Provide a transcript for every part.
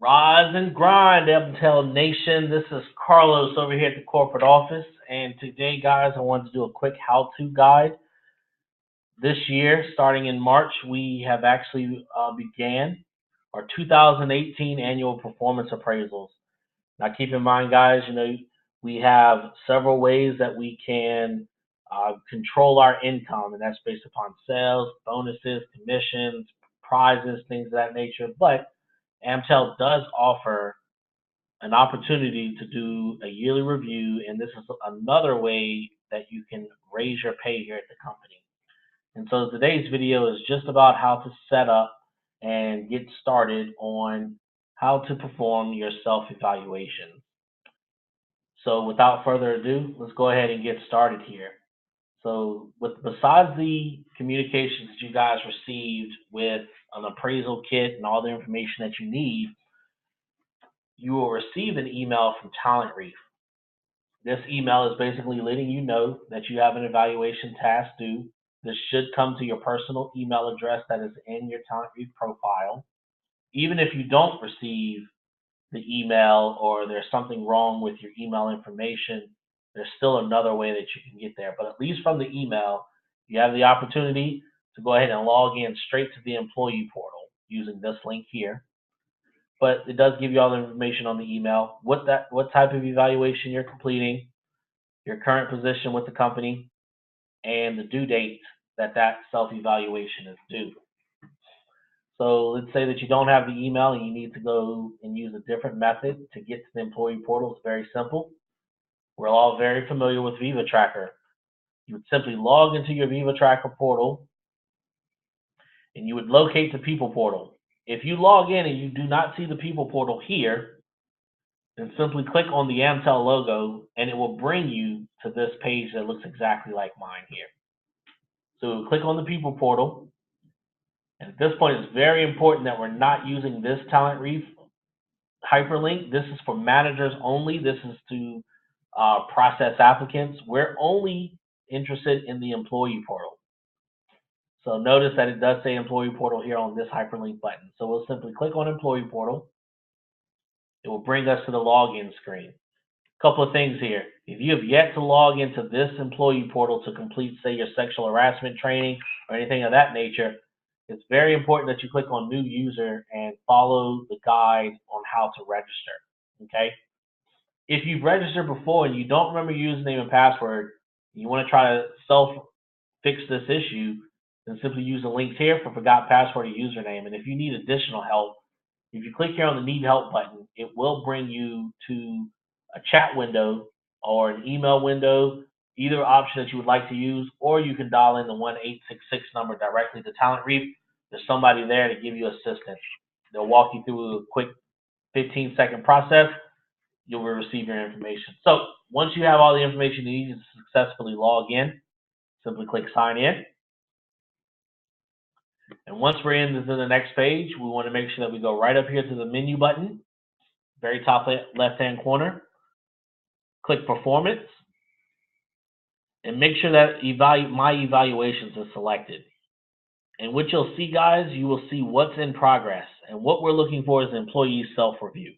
Rise and grind, Uptel Nation. This is Carlos over here at the corporate office. And today, guys, I wanted to do a quick how-to guide. This year, starting in March, we have actually began our 2018 annual performance appraisals. Now, keep in mind, guys, we have several ways that we can control our income, and that's based upon sales, bonuses, commissions, prizes, things of that nature. But Amtel does offer an opportunity to do a yearly review, and this is another way that you can raise your pay here at the company. And so today's video is just about how to set up and get started on how to perform your self-evaluation. So without further ado, let's go ahead and get started here. So besides the communications that you guys received with an appraisal kit and all the information that you need, you will receive an email from TalentReef. This email is basically letting you know that you have an evaluation task due. This should come to your personal email address that is in your TalentReef profile. Even if you don't receive the email or there's something wrong with your email information, there's still another way that you can get there. But at least from the email, you have the opportunity to go ahead and log in straight to the employee portal using this link here. But it does give you all the information on the email, what type of evaluation you're completing, your current position with the company, and the due date that self-evaluation is due. So let's say that you don't have the email and you need to go and use a different method to get to the employee portal. It's very simple. We're all very familiar with Viva Tracker. You would simply log into your Viva Tracker portal and you would locate the people portal. If you log in and you do not see the people portal here, then simply click on the Amtel logo and it will bring you to this page that looks exactly like mine here. So click on the people portal. And at this point, it's very important that we're not using this TalentReef hyperlink. This is for managers only. This is to process applicants. We're only interested in the employee portal. So notice that it does say employee portal here on this hyperlink button. So we'll simply click on employee portal. It will bring us to the login screen. A couple of things here. If you have yet to log into this employee portal to complete, say, your sexual harassment training or anything of that nature, it's very important that you click on new user and follow the guide on how to register, okay? If you've registered before and you don't remember your username and password, you want to try to self-fix this issue, then simply use the links here for forgot password or username. And if you need additional help, if you click here on the need help button, it will bring you to a chat window or an email window, either option that you would like to use, or you can dial in the 1-866 number directly to TalentReef. There's somebody there to give you assistance. They'll walk you through a quick 15-second process. You'll receive your information. So once you have all the information you need to successfully log in, simply click sign in. And once we're in the next page, we want to make sure that we go right up here to the menu button, very top left-hand corner. Click performance and make sure that my evaluations is selected. And what you'll see, guys, you will see what's in progress. And what we're looking for is employee self-review.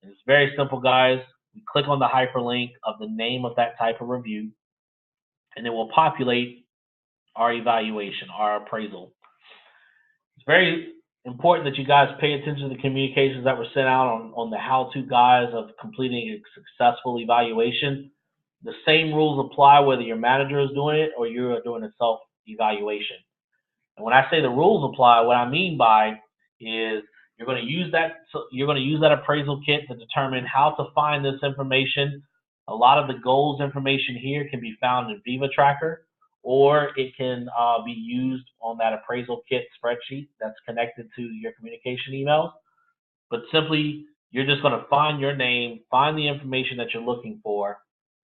And it's very simple, guys. We click on the hyperlink of the name of that type of review, and it will populate our evaluation, our appraisal. It's very important that you guys pay attention to the communications that were sent out on the how-to guides of completing a successful evaluation. The same rules apply whether your manager is doing it or you're doing a self-evaluation. And when I say the rules apply, what I mean by is you're going to use that appraisal kit to determine how to find this information. A lot of the goals information here can be found in Viva Tracker, or it can be used on that appraisal kit spreadsheet that's connected to your communication emails. But simply, you're just going to find your name, find the information that you're looking for,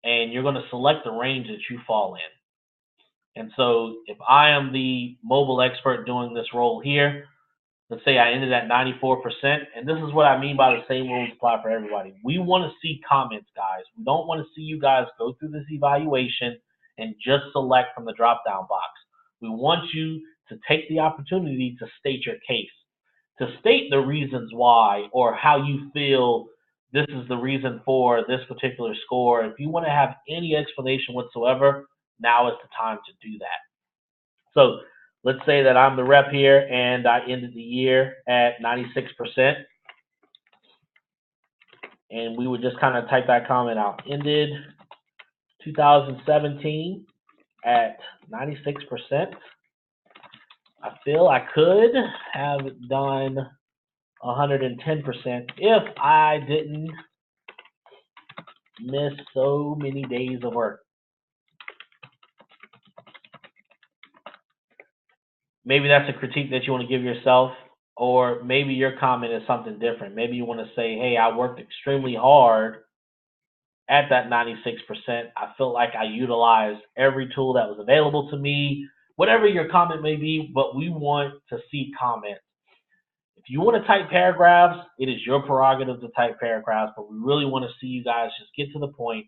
and you're going to select the range that you fall in. And so if I am the mobile expert doing this role here, let's say I ended at 94%, and this is what I mean by the same rules apply for everybody. We want to see comments, guys. We don't want to see you guys go through this evaluation and just select from the drop-down box. We want you to take the opportunity to state your case. to state the reasons why or how you feel this is the reason for this particular score. If you want to have any explanation whatsoever, now is the time to do that. So let's say that I'm the rep here and I ended the year at 96%. And we would just kind of type that comment out. Ended 2017 at 96%. I feel I could have done 110% if I didn't miss so many days of work. Maybe that's a critique that you want to give yourself, or maybe your comment is something different. Maybe you want to say, hey, I worked extremely hard at that 96%. I felt like I utilized every tool that was available to me, whatever your comment may be, but we want to see comments. If you want to type paragraphs, it is your prerogative to type paragraphs, but we really want to see you guys just get to the point,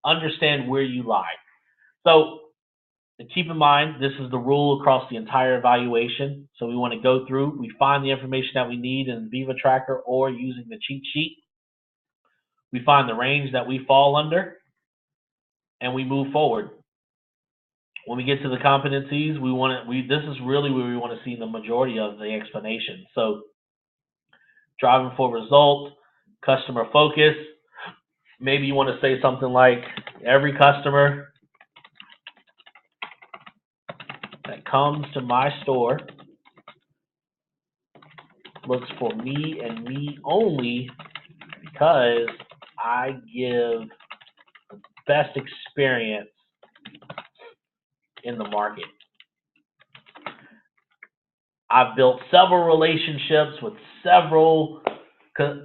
understand where you lie. So keep in mind, this is the rule across the entire evaluation. So we want to go through, we find the information that we need in Viva Tracker or using the cheat sheet. We find the range that we fall under, and we move forward. When we get to the competencies, this is really where we want to see the majority of the explanation. So driving for results, customer focus. Maybe you want to say something like, every customer that comes to my store looks for me and me only because I give the best experience in the market. I've built several relationships with several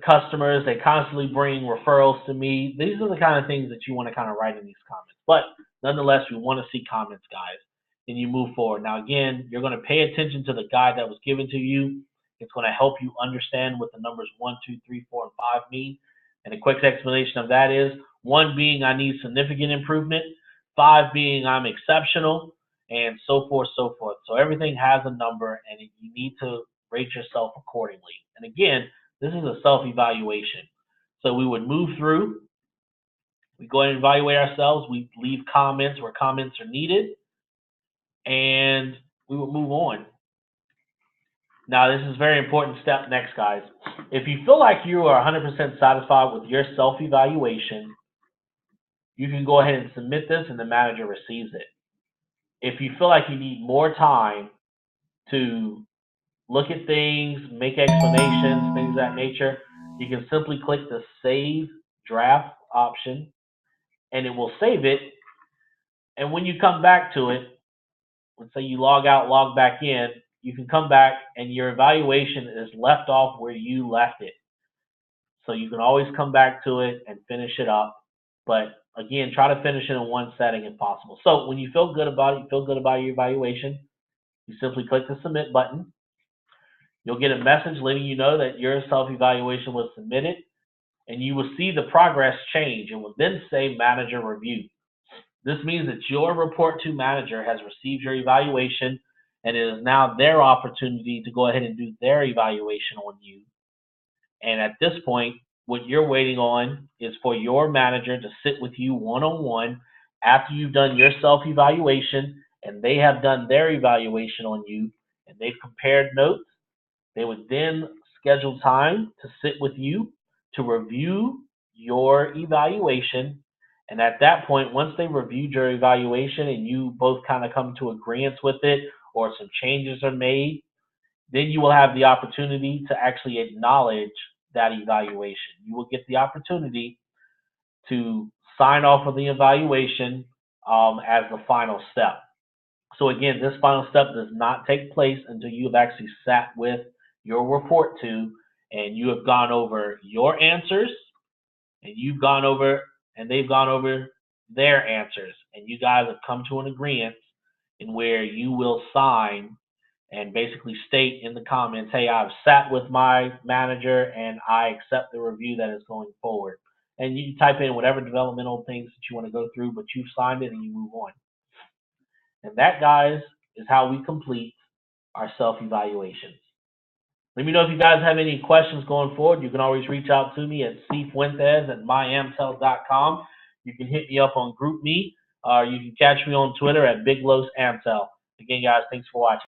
customers. They constantly bring referrals to me. These are the kind of things that you want to kind of write in these comments. But nonetheless, we want to see comments, guys, and you move forward. Now, again, you're going to pay attention to the guide that was given to you. It's going to help you understand what the numbers 1, 2, 3, 4, and 5 mean. And a quick explanation of that is 1 being I need significant improvement, 5 being I'm exceptional, and so forth, so forth. So everything has a number, and you need to rate yourself accordingly. And again, this is a self-evaluation. So we would move through. We go ahead and evaluate ourselves. We leave comments where comments are needed, and we will move on. Now, this is a very important step next, guys. If you feel like you are 100% satisfied with your self-evaluation, you can go ahead and submit this, and the manager receives it. If you feel like you need more time to look at things, make explanations, things of that nature, you can simply click the Save Draft option, and it will save it. And when you come back to it, let's say you log out, log back in, you can come back and your evaluation is left off where you left it. So you can always come back to it and finish it up. But again, try to finish it in one setting if possible. So when you feel good about it, you feel good about your evaluation, you simply click the Submit button. You'll get a message letting you know that your self-evaluation was submitted, and you will see the progress change. It will then say Manager Review. This means that your report to manager has received your evaluation, and it is now their opportunity to go ahead and do their evaluation on you. And at this point, what you're waiting on is for your manager to sit with you one-on-one after you've done your self-evaluation and they have done their evaluation on you and they've compared notes. They would then schedule time to sit with you to review your evaluation. And at that point, once they reviewed your evaluation and you both kind of come to agreement with it or some changes are made, then you will have the opportunity to actually acknowledge that evaluation. You will get the opportunity to sign off on the evaluation as the final step. So again, this final step does not take place until you have actually sat with your report to and you have gone over your answers and you've gone over and they've gone over their answers and you guys have come to an agreement in where you will sign and basically state in the comments, hey, I've sat with my manager and I accept the review that is going forward. And you type in whatever developmental things that you want to go through, but you've signed it and you move on. And that, guys, is how we complete our self-evaluations. Let me know if you guys have any questions going forward. You can always reach out to me at cfuentes@myamtel.com. You can hit me up on GroupMe. You can catch me on Twitter at BigLosAmtel. Again, guys, thanks for watching.